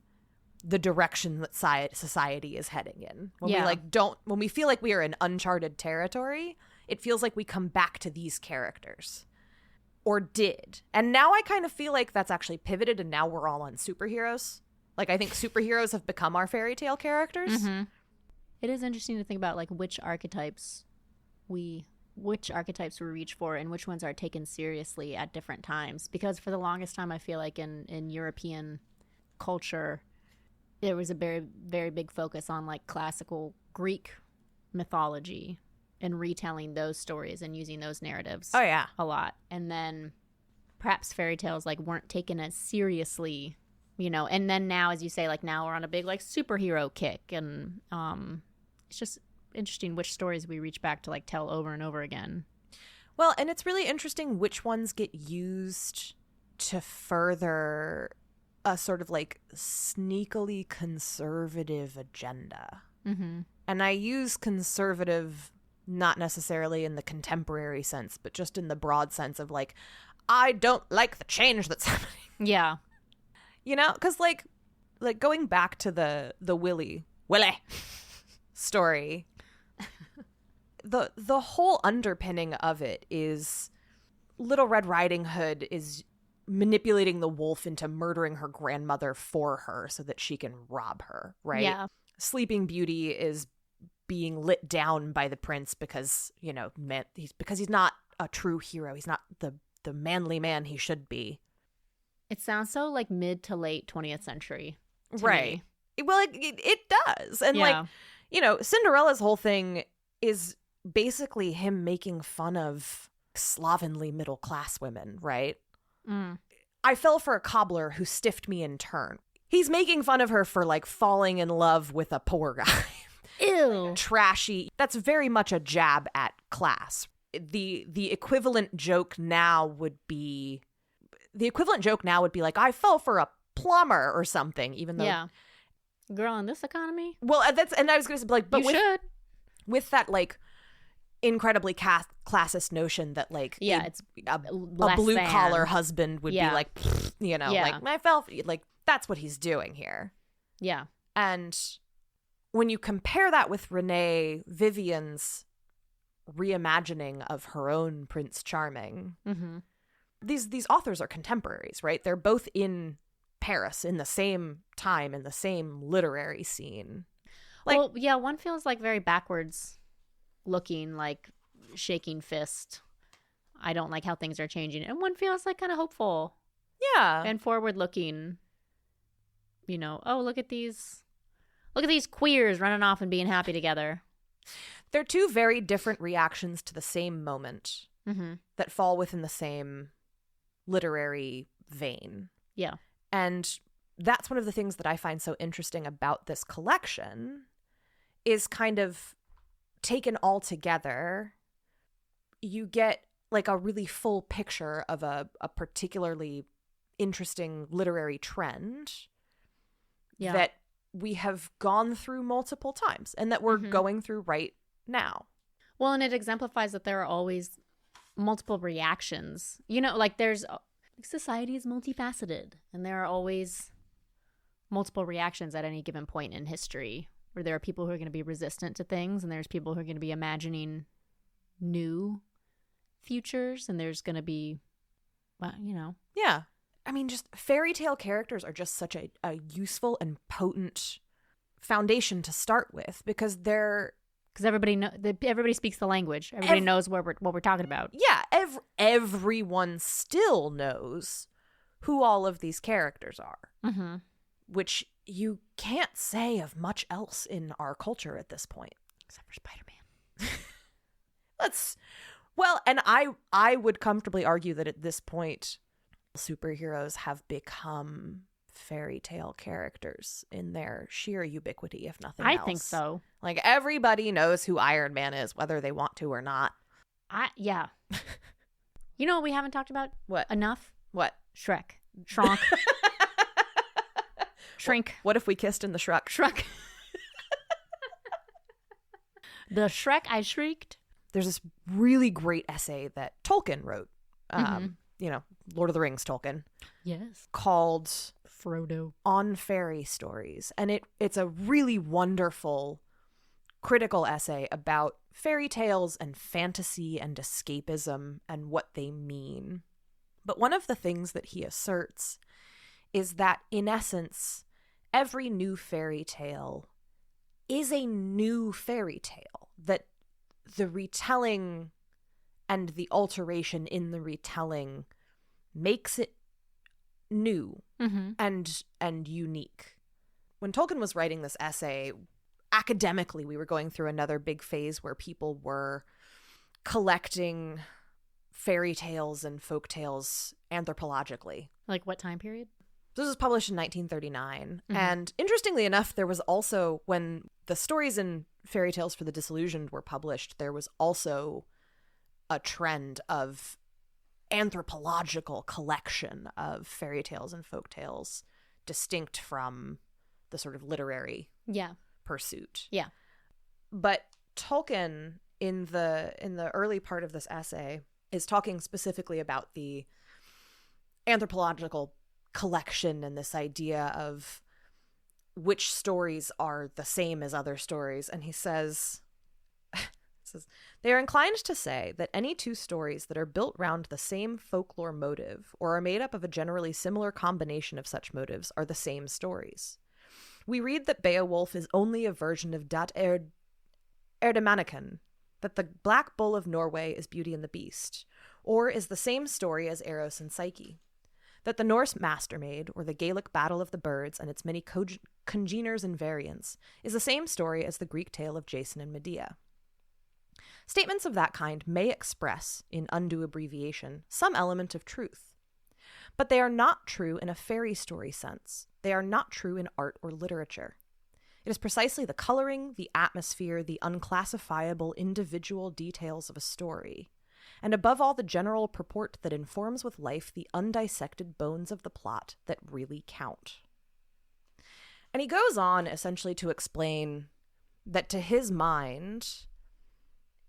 the direction that society is heading in. When we feel like we are in uncharted territory, it feels like we come back to these characters. Or did. And now I kind of feel like that's actually pivoted and now we're all on superheroes. Like I think superheroes have become our fairy tale characters. It is interesting to think about like which archetypes we reach for and which ones are taken seriously at different times. Because for the longest time I feel like in European culture there was a very, very big focus on like classical Greek mythology and retelling those stories and using those narratives a lot. And then perhaps fairy tales like weren't taken as seriously, you know. And then now, as you say, like now we're on a big like superhero kick. And it's just interesting which stories we reach back to like tell over and over again. Well, and it's really interesting which ones get used to further a sort of like sneakily conservative agenda. And I use conservative not necessarily in the contemporary sense, but just in the broad sense of like, I don't like the change that's happening. Yeah. You know, because like going back to the Willie story, the whole underpinning of it is Little Red Riding Hood is manipulating the wolf into murdering her grandmother for her so that she can rob her, right? Yeah. Sleeping Beauty is being lit down by the prince because, you know, he's not a true hero. He's not the manly man he should be. It sounds so like mid to late 20th century. Right. Well, it does. And like, you know, Cinderella's whole thing is basically him making fun of slovenly middle class women, right? I fell for a cobbler who stiffed me in turn. He's making fun of her for like falling in love with a poor guy. Ew. Trashy. That's very much a jab at class. The equivalent joke now would be like, I fell for a plumber or something, even though girl in this economy. Well, I was going to say like, but you should. With that like incredibly classist notion that like it's a blue collar husband would be like, you know, Yeah. like I felt like that's what he's doing here. Yeah. And when you compare that with Renee Vivien's reimagining of her own Prince Charming, these authors are contemporaries, right? They're both in Paris in the same time, in the same literary scene. Like, well, yeah, one feels like very backwards looking, like shaking fist. I don't like how things are changing. And one feels like kind of hopeful. Yeah. And forward looking. You know, oh, look at these queers running off and being happy together. They're two very different reactions to the same moment that fall within the same literary vein. Yeah. And that's one of the things that I find so interesting about this collection is kind of taken all together. You get like a really full picture of a particularly interesting literary trend that we have gone through multiple times and that we're going through right now. Well, and it exemplifies that there are always multiple reactions. You know, like there's society is multifaceted and there are always multiple reactions at any given point in history where there are people who are going to be resistant to things and there's people who are going to be imagining new futures and there's going to be, well, you know. Yeah. I mean, just fairy tale characters are just such a useful and potent foundation to start with because they're... Because everybody speaks the language. Everybody knows what we're talking about. Yeah, everyone still knows who all of these characters are, which you can't say of much else in our culture at this point. Except for Spider-Man. And I would comfortably argue that at this point, superheroes have become fairy tale characters in their sheer ubiquity, if nothing else. I think so. Like, everybody knows who Iron Man is, whether they want to or not. Yeah. You know what we haven't talked about? What? Enough? What? Shrek. Shronk. Shrink. What if we kissed in the Shrek? Shrek. The Shrek I shrieked. There's this really great essay that Tolkien wrote. You know, Lord of the Rings Tolkien. Yes. Called Frodo. On Fairy Stories. And it's a really wonderful critical essay about fairy tales and fantasy and escapism and what they mean. But one of the things that he asserts is that, in essence, every new fairy tale is a new fairy tale. That the retelling and the alteration in the retelling makes it new and unique. When Tolkien was writing this essay, academically, we were going through another big phase where people were collecting fairy tales and folk tales anthropologically. Like what time period? This was published in 1939. And interestingly enough, there was also, when the stories in Fairy Tales for the Disillusioned were published, there was also a trend of anthropological collection of fairy tales and folk tales distinct from the sort of literary pursuit. Yeah. But Tolkien in the early part of this essay is talking specifically about the anthropological collection and this idea of which stories are the same as other stories. And he says, they are inclined to say that any two stories that are built round the same folklore motive or are made up of a generally similar combination of such motives are the same stories. We read that Beowulf is only a version of Dat Erdemanneken, that the Black Bull of Norway is Beauty and the Beast, or is the same story as Eros and Psyche. That the Norse Mastermaid, or the Gaelic Battle of the Birds and its many congeners and variants, is the same story as the Greek tale of Jason and Medea. Statements of that kind may express, in undue abbreviation, some element of truth. But they are not true in a fairy story sense. They are not true in art or literature. It is precisely the coloring, the atmosphere, the unclassifiable individual details of a story, and above all the general purport that informs with life the undissected bones of the plot, that really count. And he goes on essentially to explain that to his mind,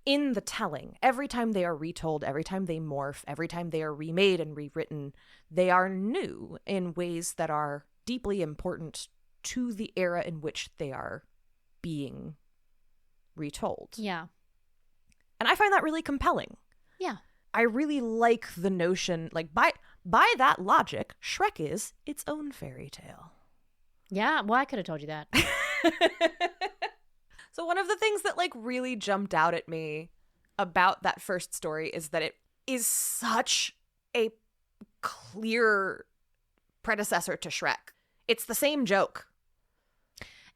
in the telling, every time they are retold, every time they morph, every time they are remade and rewritten, they are new in ways that are deeply important to the era in which they are being retold. Yeah. And I find that really compelling. Yeah. I really like the notion, like, by that logic, Shrek is its own fairy tale. Yeah, well, I could have told you that. So one of the things that, like, really jumped out at me about that first story is that it is such a clear predecessor to Shrek. It's the same joke.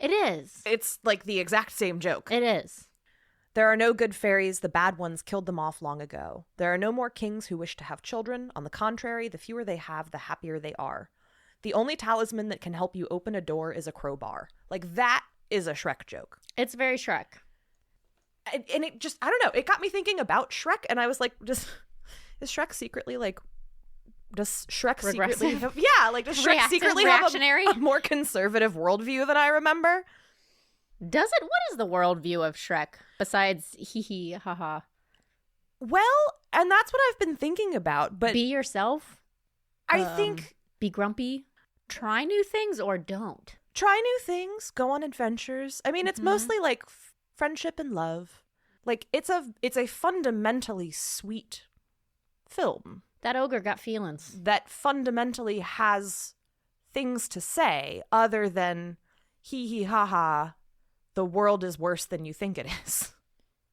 It is. It's, like, the exact same joke. It is. There are no good fairies. The bad ones killed them off long ago. There are no more kings who wish to have children. On the contrary, the fewer they have, the happier they are. The only talisman that can help you open a door is a crowbar. Like, that is a Shrek joke. It's very Shrek. And it just, I don't know, it got me thinking about Shrek, and I was like, is Shrek secretly, like, does Shrek Regressive? secretly have, yeah, like, does Shrek secretly have a more conservative worldview than I remember? Does it? What is the worldview of Shrek besides hee hee ha ha? Well, and that's what I've been thinking about, but be yourself. I think be grumpy, try new things or don't. Try new things, go on adventures. I mean, it's mostly like friendship and love. Like, it's a fundamentally sweet film. That ogre got feelings. That fundamentally has things to say other than hee hee ha ha, the world is worse than you think it is.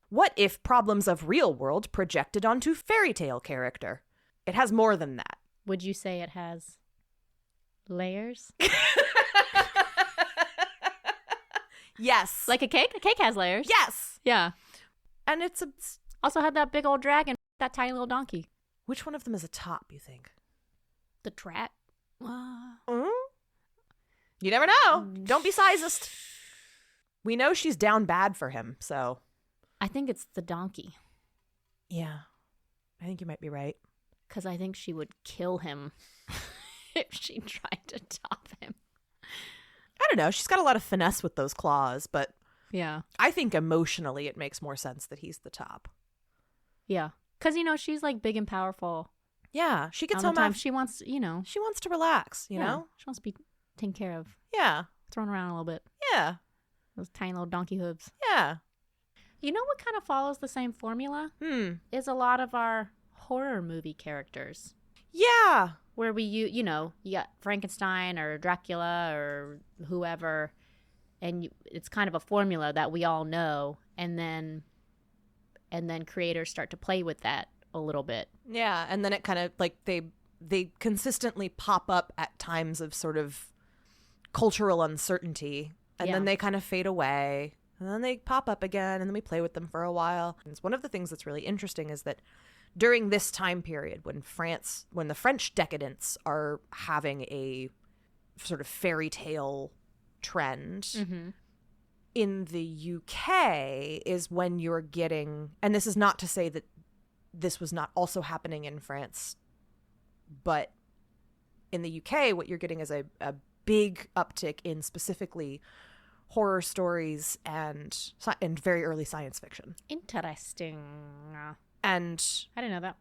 What if problems of real world projected onto fairy tale character? It has more than that. Would you say it has layers? Yes. Like a cake? A cake has layers. Yes. Yeah. And it's also had that big old dragon, that tiny little donkey. Which one of them is a top, you think? The drat? You never know. Don't be sizist. We know she's down bad for him, so. I think it's the donkey. Yeah. I think you might be right. Because I think she would kill him if she tried to top him. I don't know. She's got a lot of finesse with those claws, but yeah, I think emotionally it makes more sense that he's the top. Yeah. Because, she's like big and powerful. Yeah. She gets home after. She wants, She wants to relax, you know? She wants to be taken care of. Yeah. Thrown around a little bit. Yeah. Those tiny little donkey hooves. Yeah. You know what kind of follows the same formula? Is a lot of our horror movie characters. Yeah. Where you got Frankenstein or Dracula or whoever, and it's kind of a formula that we all know, and then creators start to play with that a little bit. Yeah, and then it kind of, like, they consistently pop up at times of sort of cultural uncertainty, and then they kind of fade away, and then they pop up again, and then we play with them for a while. And one of the things that's really interesting is that during this time period, when the French Decadents are having a sort of fairy tale trend, in the UK is when you're getting, and this is not to say that this was not also happening in France, but in the UK, what you're getting is a big uptick in specifically horror stories and very early science fiction. Interesting. And I didn't know that.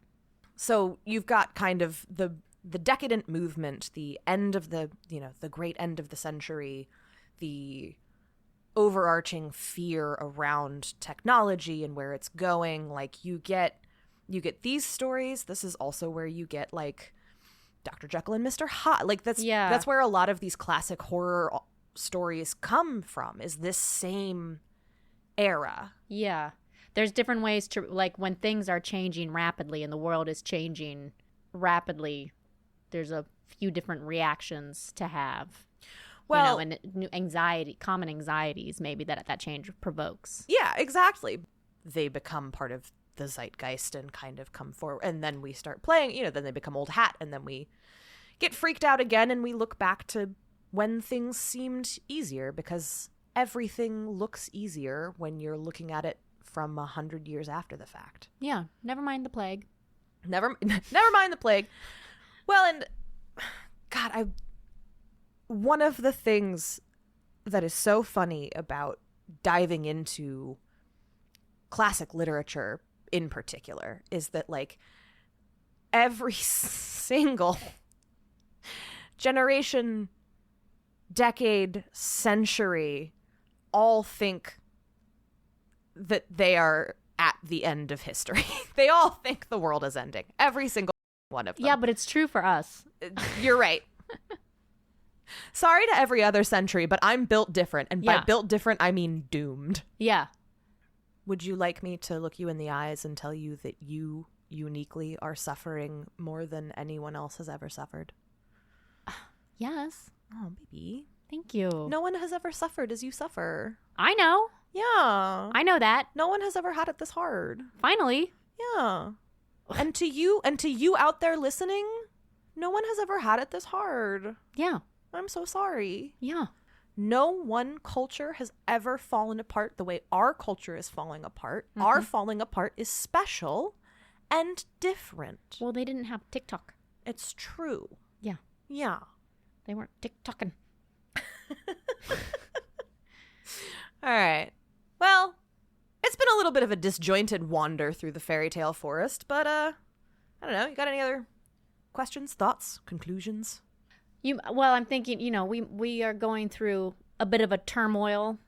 So you've got kind of the decadent movement, the end of the great end of the century, the overarching fear around technology and where it's going. Like, you get these stories. This is also where you get, like, Dr. Jekyll and Mr. Hyde. Like, that's where a lot of these classic horror stories come from, is this same era. Yeah. There's different ways to, like, when things are changing rapidly and the world is changing rapidly, there's a few different reactions to have. Well, and common anxieties maybe that change provokes. Yeah, exactly. They become part of the zeitgeist and kind of come forward, and then we start playing, then they become old hat, and then we get freaked out again, and we look back to when things seemed easier, because everything looks easier when you're looking at it from 100 years after the fact. Yeah, never mind the plague. Never mind the plague. Well, and God, one of the things that is so funny about diving into classic literature in particular, is that like every single generation, decade, century, all think that they are at the end of history. They all think the world is ending. Every single one of them. Yeah, but it's true for us. You're right. Sorry to every other century, but I'm built different. And by built different, I mean doomed. Yeah. Would you like me to look you in the eyes and tell you that you uniquely are suffering more than anyone else has ever suffered? Yes. Oh, baby. Thank you. No one has ever suffered as you suffer. I know. Yeah. I know that. No one has ever had it this hard. Finally. Yeah. And to you out there listening, no one has ever had it this hard. Yeah. I'm so sorry. Yeah. No one culture has ever fallen apart the way our culture is falling apart. Mm-hmm. Our falling apart is special and different. Well, they didn't have TikTok. It's true. Yeah. Yeah. They weren't TikToking. All right. Well, it's been a little bit of a disjointed wander through the fairy tale forest, but I don't know. You got any other questions, thoughts, conclusions? Well, I'm thinking, we are going through a bit of a turmoil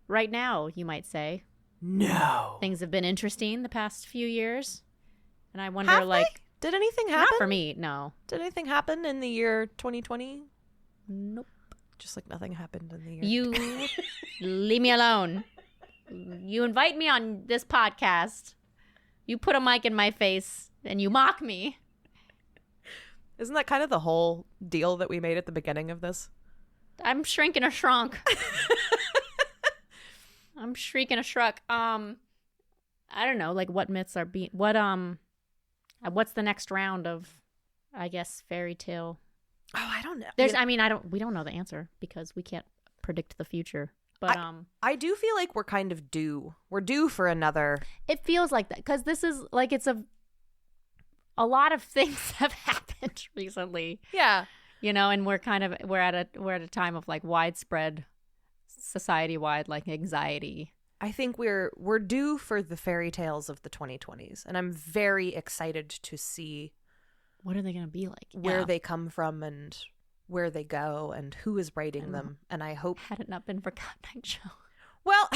right now, you might say. No. Things have been interesting the past few years. And I wonder, did anything happen? Not for me, no. Did anything happen in the year 2020? Nope. Just like nothing happened in the year. You leave me alone. You invite me on this podcast. You put a mic in my face and you mock me. Isn't that kind of the whole deal that we made at the beginning of this? I'm shrinking a shrunk. I'm shrieking a shrunk. I don't know, like what myths are being what's the next round of, I guess, fairy tale? Oh, I don't know. We don't know the answer because we can't predict the future. But I do feel like we're kind of due. We're due for another. It feels like that because this is like a lot of things have happened recently. Yeah. And we're at a time of like widespread society-wide like anxiety. I think we're due for the fairy tales of the 2020s, and I'm very excited to see what are they going to be like? Where they come from and where they go and who is writing them. And I hope had it not been for God Night Show. Well,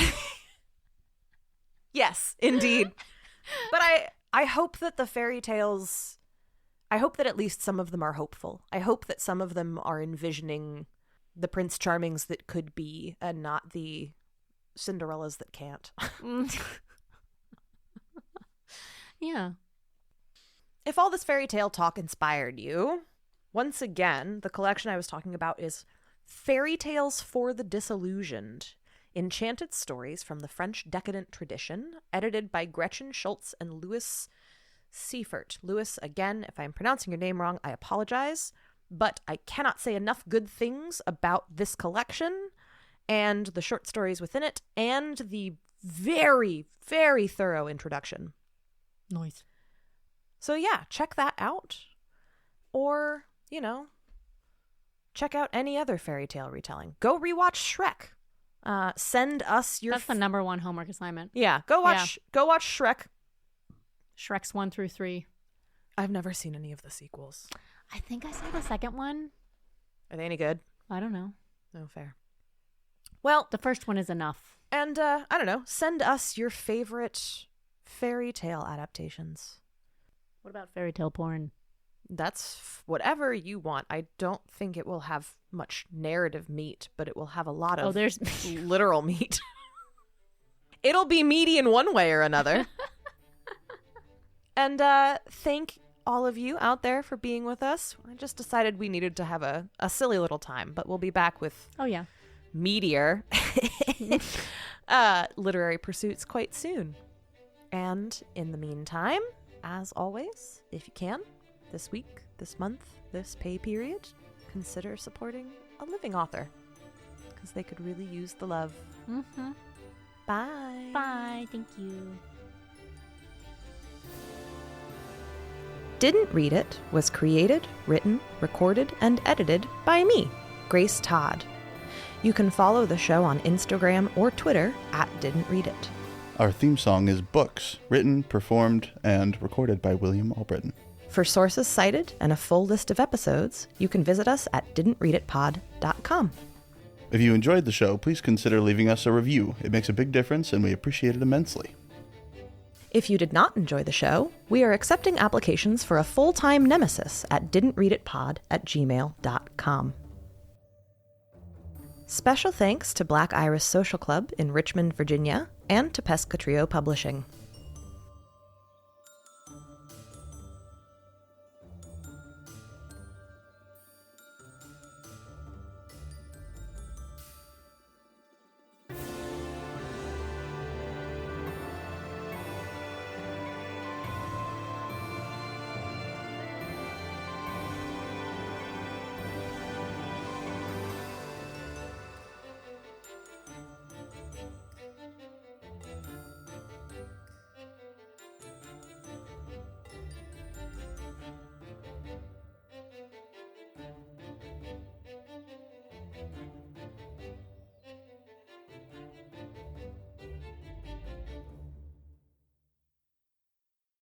yes, indeed. But I hope that the fairy tales, I hope that at least some of them are hopeful. I hope that some of them are envisioning the Prince Charmings that could be and not the Cinderellas that can't. Yeah. If all this fairy tale talk inspired you, once again, the collection I was talking about is Fairy Tales for the Disillusioned, enchanted stories from the French Decadent tradition, edited by Gretchen Schultz and Louis Seifert. Louis, again, if I'm pronouncing your name wrong, I apologize, but I cannot say enough good things about this collection and the short stories within it and the very, very thorough introduction. Nice. So yeah, check that out. Or, check out any other fairy tale retelling. Go rewatch Shrek. Send us your... That's the number one homework assignment. Yeah, go watch Shrek. Shrek's 1 through 3. I've never seen any of the sequels. I think I saw the second one. Are they any good? I don't know. No, fair. Well... The first one is enough. And, I don't know, send us your favorite fairy tale adaptations. What about fairy tale porn? That's whatever you want. I don't think it will have much narrative meat, but it will have a lot of there's literal meat. It'll be meaty in one way or another. And thank all of you out there for being with us. I just decided we needed to have a silly little time, but we'll be back with meatier literary pursuits quite soon. And in the meantime, as always, if you can, this week, this month, this pay period, consider supporting a living author because they could really use the love. Mm-hmm. Bye. Bye. Thank you. Didn't Read It was created, written, recorded, and edited by me, Grace Todd. You can follow the show on Instagram or Twitter @Didn'tReadIt. Our theme song is Books, written, performed, and recorded by William Albritton. For sources cited and a full list of episodes, you can visit us at didntreaditpod.com. If you enjoyed the show, please consider leaving us a review. It makes a big difference, and we appreciate it immensely. If you did not enjoy the show, we are accepting applications for a full-time nemesis at didntreaditpod@gmail.com. Special thanks to Black Iris Social Club in Richmond, Virginia, and to Pesca Trio Publishing.